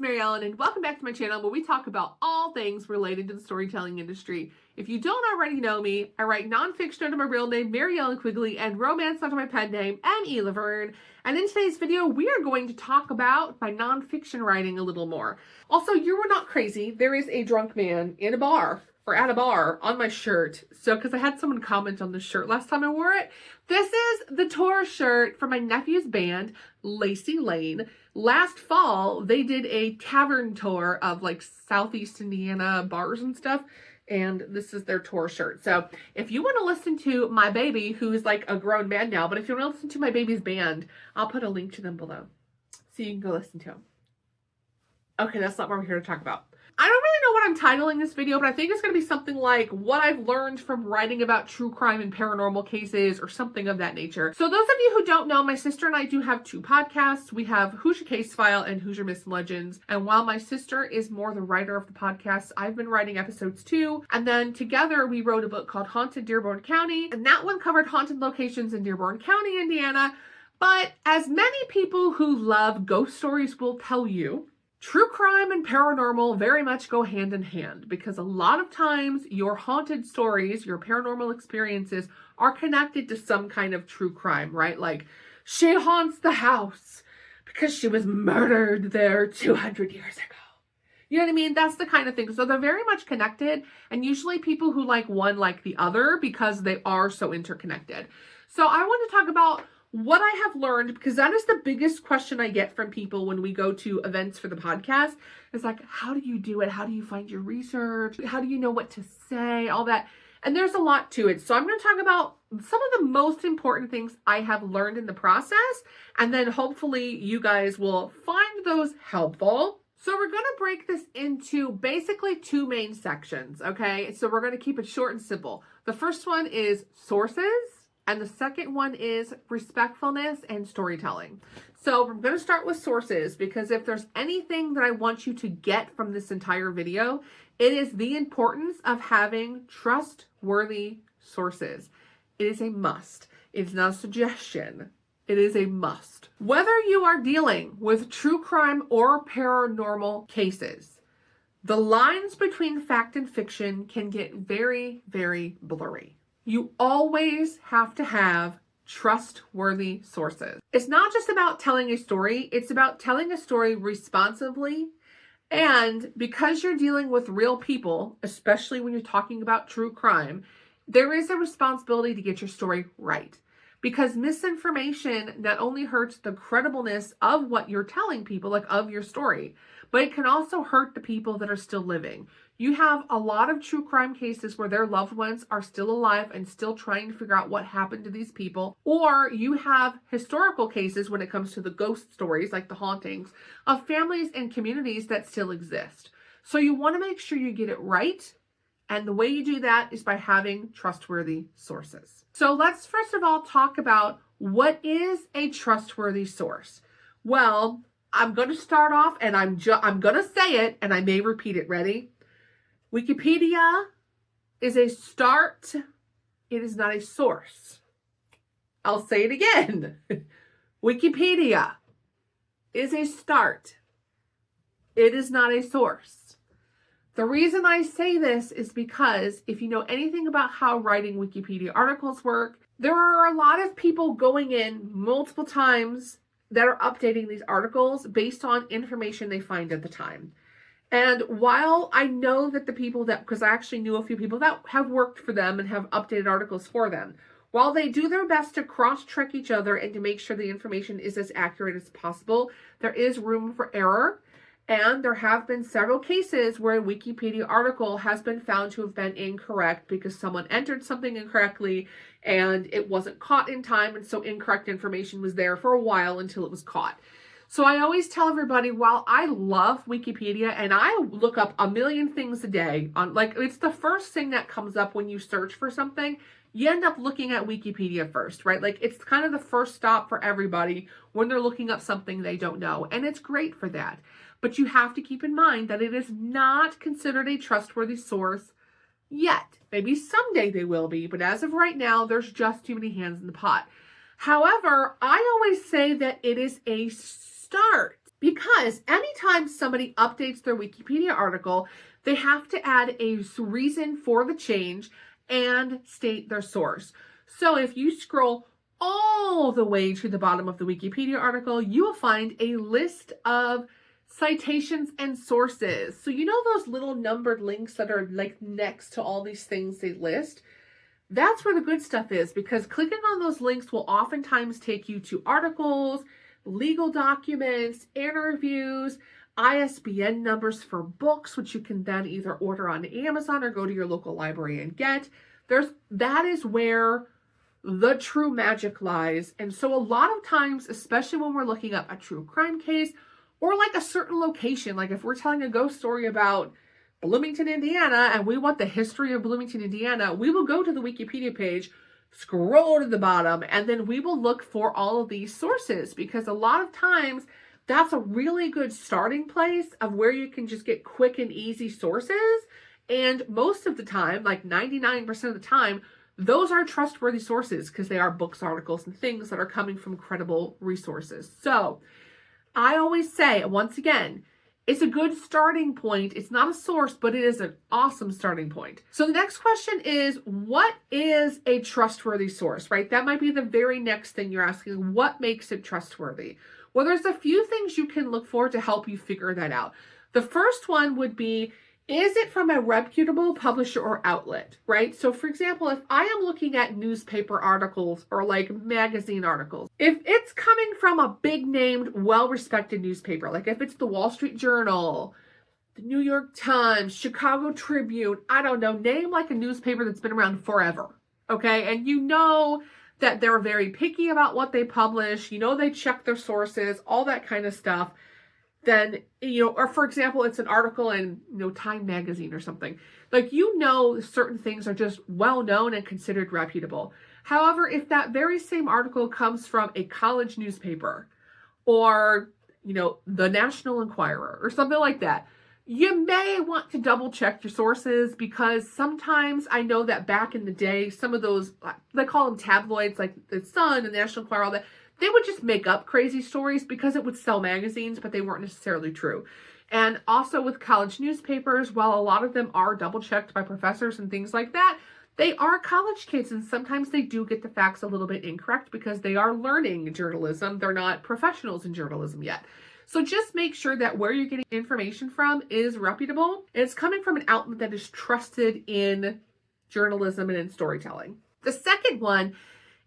Mary Ellen, and welcome back to my channel where we talk about all things related to the storytelling industry. If you don't already know me, I write nonfiction under my real name, Mary Ellen Quigley, and romance under my pen name, M.E. Laverne. And in today's video, we are going to talk about my nonfiction writing a little more. Also, you were not crazy. There is a drunk man in a bar, or at a bar, on my shirt. So, because I had someone comment on this shirt last time I wore it. This is the tour shirt from my nephew's band, Lacey Lane. Last fall, they did a tavern tour of like Southeast Indiana bars and stuff. And this is their tour shirt. So if you want to listen to my baby, who is like a grown man now, but if you want to listen to my baby's band, I'll put a link to them below so you can go listen to them. Okay, that's not what we're here to talk about. I don't really know what I'm titling this video, but I think it's going to be something like what I've learned from writing about true crime and paranormal cases or something of that nature. So those of you who don't know, my sister and I do have two podcasts. We have Who's Your Case File and Who's Your Missing Legends. And while my sister is more the writer of the podcasts, I've been writing episodes too. And then together we wrote a book called Haunted Dearborn County. And that one covered haunted locations in Dearborn County, Indiana. But as many people who love ghost stories will tell you, true crime and paranormal very much go hand in hand because a lot of times your haunted stories, your paranormal experiences are connected to some kind of true crime, right? Like, she haunts the house because she was murdered there 200 years ago. You know what I mean? That's the kind of thing. So they're very much connected, and usually people who like one like the other because they are so interconnected. So I want to talk about what I have learned, because that is the biggest question I get from people when we go to events for the podcast. It's like, how do you do it? How do you find your research? How do you know what to say? All that. And there's a lot to it. So I'm going to talk about some of the most important things I have learned in the process. And then hopefully you guys will find those helpful. So we're going to break this into basically two main sections. Okay. So we're going to keep it short and simple. The first one is sources. And the second one is respectfulness and storytelling. So I'm going to start with sources because if there's anything that I want you to get from this entire video, it is the importance of having trustworthy sources. It is a must. It's not a suggestion. It is a must. Whether you are dealing with true crime or paranormal cases, the lines between fact and fiction can get very, very blurry. You always have to have trustworthy sources. It's not just about telling a story, it's about telling a story responsibly. And because you're dealing with real people, especially when you're talking about true crime, there is a responsibility to get your story right. Because misinformation not only hurts the credibleness of what you're telling people, like of your story, but it can also hurt the people that are still living. You have a lot of true crime cases where their loved ones are still alive and still trying to figure out what happened to these people. Or you have historical cases when it comes to the ghost stories, like the hauntings, of families and communities that still exist. So you want to make sure you get it right. And the way you do that is by having trustworthy sources. So let's first of all talk about what is a trustworthy source. Well, I'm going to start off and I'm going to say it and I may repeat it. Ready? Wikipedia is a start. It is not a source. I'll say it again. Wikipedia is a start. It is not a source. The reason I say this is because if you know anything about how writing Wikipedia articles work, there are a lot of people going in multiple times that are updating these articles based on information they find at the time. And while I know that the people that, because I actually knew a few people that have worked for them and have updated articles for them, while they do their best to cross-check each other and to make sure the information is as accurate as possible, there is room for error. And there have been several cases where a Wikipedia article has been found to have been incorrect because someone entered something incorrectly and it wasn't caught in time. And so incorrect information was there for a while until it was caught. So I always tell everybody, while I love Wikipedia and I look up a million things a day, on like it's the first thing that comes up when you search for something, you end up looking at Wikipedia first, right? Like it's kind of the first stop for everybody when they're looking up something they don't know. And it's great for that. But you have to keep in mind that it is not considered a trustworthy source yet. Maybe someday they will be, but as of right now, there's just too many hands in the pot. However, I always say that it is a start Because anytime somebody updates their Wikipedia article, they have to add a reason for the change and state their source. So if you scroll all the way to the bottom of the Wikipedia article, you will find a list of citations and sources. So you know those little numbered links that are like next to all these things they list? That's where the good stuff is, because clicking on those links will oftentimes take you to articles, legal documents, interviews, ISBN numbers for books, which you can then either order on Amazon or go to your local library and get. That is where the true magic lies. And so a lot of times, especially when we're looking up a true crime case or like a certain location, like if we're telling a ghost story about Bloomington, Indiana, and we want the history of Bloomington, Indiana, we will go to the Wikipedia page, scroll to the bottom, and then we will look for all of these sources, because a lot of times that's a really good starting place of where you can just get quick and easy sources. And most of the time, like 99% of the time, those are trustworthy sources because they are books, articles, and things that are coming from credible resources. So I always say, once again, it's a good starting point. It's not a source, but it is an awesome starting point. So the next question is, what is a trustworthy source, right? That might be the very next thing you're asking. What makes it trustworthy? Well, there's a few things you can look for to help you figure that out. The first one would be, is it from a reputable publisher or outlet, right? So for example, if I am looking at newspaper articles or like magazine articles, if it's coming from a big named, well-respected newspaper, like if it's the Wall Street Journal, the New York Times, Chicago Tribune, I don't know, name like a newspaper that's been around forever, okay? And you know that they're very picky about what they publish, you know they check their sources, all that kind of stuff. Then, or for example, it's an article in, Time magazine or something. Like, certain things are just well known and considered reputable. However, if that very same article comes from a college newspaper or, the National Enquirer or something like that, you may want to double check your sources, because sometimes I know that back in the day, some of those, they call them tabloids, like the Sun and the National Enquirer, all that, they would just make up crazy stories because it would sell magazines, but they weren't necessarily true. And also with college newspapers, while a lot of them are double checked by professors and things like that, they are college kids, and sometimes they do get the facts a little bit incorrect because they are learning journalism. They're not professionals in journalism yet. So just make sure that where you're getting information from is reputable and it's coming from an outlet that is trusted in journalism and in storytelling. The second one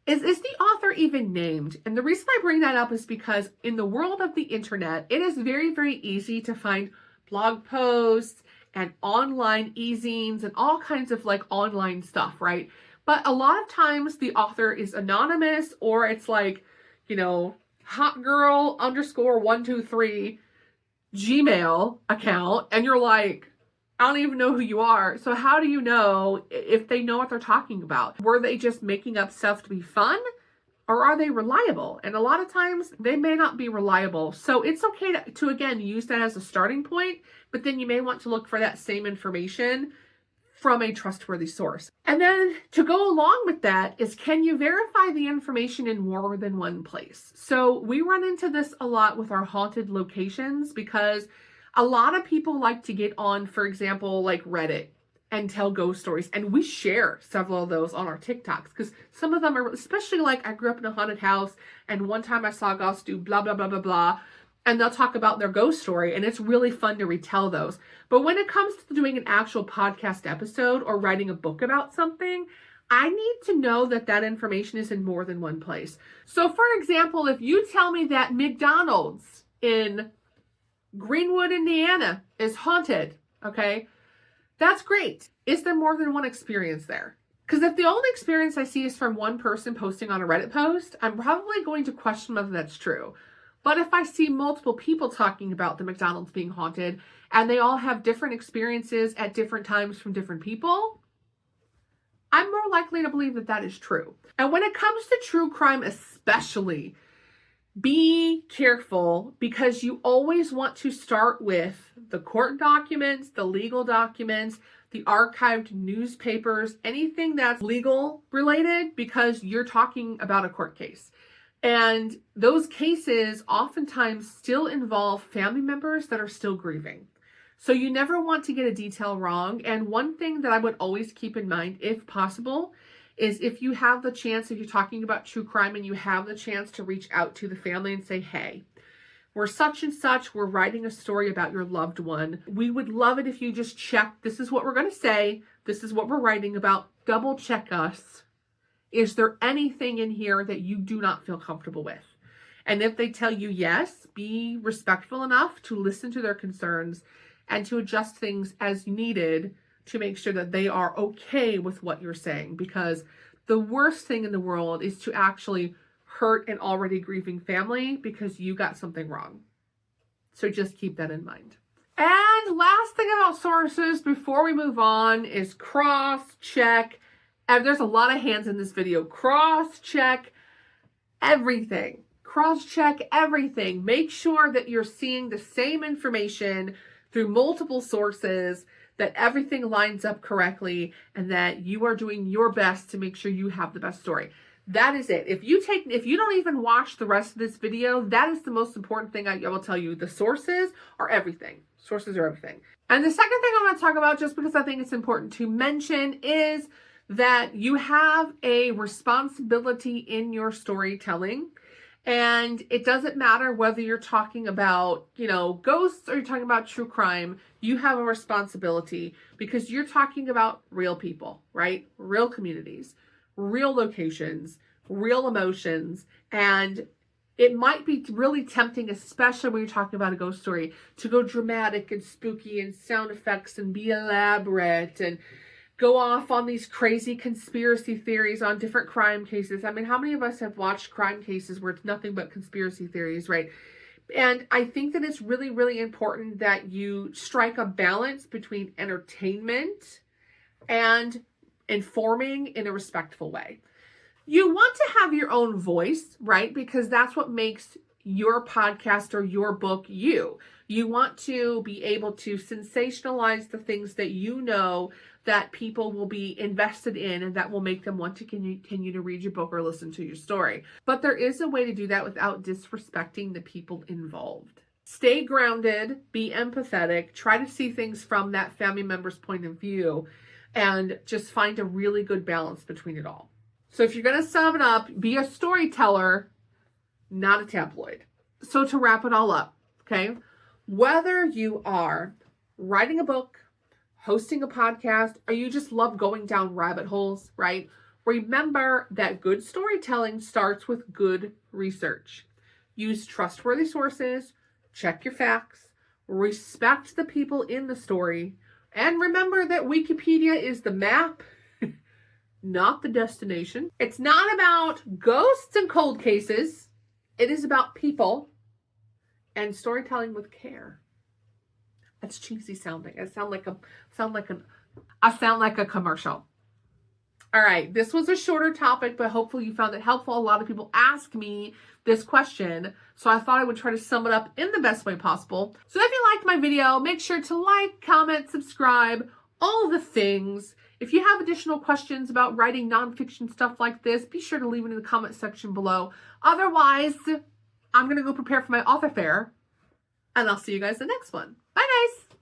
is the author even named? And the reason I bring that up is because in the world of the internet, it is very, very easy to find blog posts and online e-zines and all kinds of like online stuff, right? But a lot of times the author is anonymous, or it's like, hotgirl_123 Gmail account. And you're like, I don't even know who you are. So how do you know if they know what they're talking about? Were they just making up stuff to be fun? Or are they reliable? And a lot of times they may not be reliable. So it's okay to again, use that as a starting point, but then you may want to look for that same information from a trustworthy source. And then to go along with that is, can you verify the information in more than one place? So we run into this a lot with our haunted locations, because a lot of people like to get on, for example, like Reddit and tell ghost stories. And we share several of those on our TikToks, because some of them are, especially like I grew up in a haunted house and one time I saw a ghost do blah, blah, blah, blah, blah. And they'll talk about their ghost story, and it's really fun to retell those. But when it comes to doing an actual podcast episode or writing a book about something, I need to know that that information is in more than one place. So for example, if you tell me that McDonald's in Greenwood, Indiana is haunted, okay, that's great. Is there more than one experience there? Because if the only experience I see is from one person posting on a Reddit post, I'm probably going to question whether that's true. But if I see multiple people talking about the McDonald's being haunted and they all have different experiences at different times from different people, I'm more likely to believe that that is true. And when it comes to true crime especially, be careful, because you always want to start with the court documents, the legal documents, the archived newspapers, anything that's legal related, because you're talking about a court case. And those cases oftentimes still involve family members that are still grieving. So you never want to get a detail wrong. And one thing that I would always keep in mind, if possible, is if you have the chance, if you're talking about true crime and you have the chance to reach out to the family and say, hey, we're such and such, we're writing a story about your loved one. We would love it if you just check, this is what we're going to say, this is what we're writing about, double check us. Is there anything in here that you do not feel comfortable with? And if they tell you yes, be respectful enough to listen to their concerns and to adjust things as needed to make sure that they are okay with what you're saying. Because the worst thing in the world is to actually hurt an already grieving family because you got something wrong. So just keep that in mind. And last thing about sources before we move on is cross-check. And there's a lot of hands in this video. Cross-check everything. Cross-check everything. Make sure that you're seeing the same information through multiple sources, that everything lines up correctly, and that you are doing your best to make sure you have the best story. That is it. If you don't even watch the rest of this video, that is the most important thing I will tell you. The sources are everything. Sources are everything. And the second thing I want to talk about, just because I think it's important to mention, is that you have a responsibility in your storytelling. And it doesn't matter whether you're talking about, ghosts or you're talking about true crime, you have a responsibility because you're talking about real people, right? Real communities, real locations, real emotions. And it might be really tempting, especially when you're talking about a ghost story, to go dramatic and spooky and sound effects and be elaborate and go off on these crazy conspiracy theories on different crime cases. I mean, how many of us have watched crime cases where it's nothing but conspiracy theories, right? And I think that it's really, really important that you strike a balance between entertainment and informing in a respectful way. You want to have your own voice, right? Because that's what makes your podcast or your book you. You want to be able to sensationalize the things that you know that people will be invested in and that will make them want to continue to read your book or listen to your story. But there is a way to do that without disrespecting the people involved. Stay grounded, be empathetic, try to see things from that family member's point of view, and just find a really good balance between it all. So if you're going to sum it up, be a storyteller, not a tabloid. So to wrap it all up, okay, whether you are writing a book, hosting a podcast, or you just love going down rabbit holes, right? Remember that good storytelling starts with good research. Use trustworthy sources, check your facts, respect the people in the story, and remember that Wikipedia is the map, not the destination. It's not about ghosts and cold cases. It is about people and storytelling with care. That's cheesy sounding. I sound like a commercial. All right, this was a shorter topic, but hopefully you found it helpful. A lot of people ask me this question, so I thought I would try to sum it up in the best way possible. So if you liked my video, make sure to like, comment, subscribe, all the things. If you have additional questions about writing nonfiction stuff like this, be sure to leave it in the comment section below. Otherwise, I'm going to go prepare for my author fair, and I'll see you guys in the next one. Bye, guys.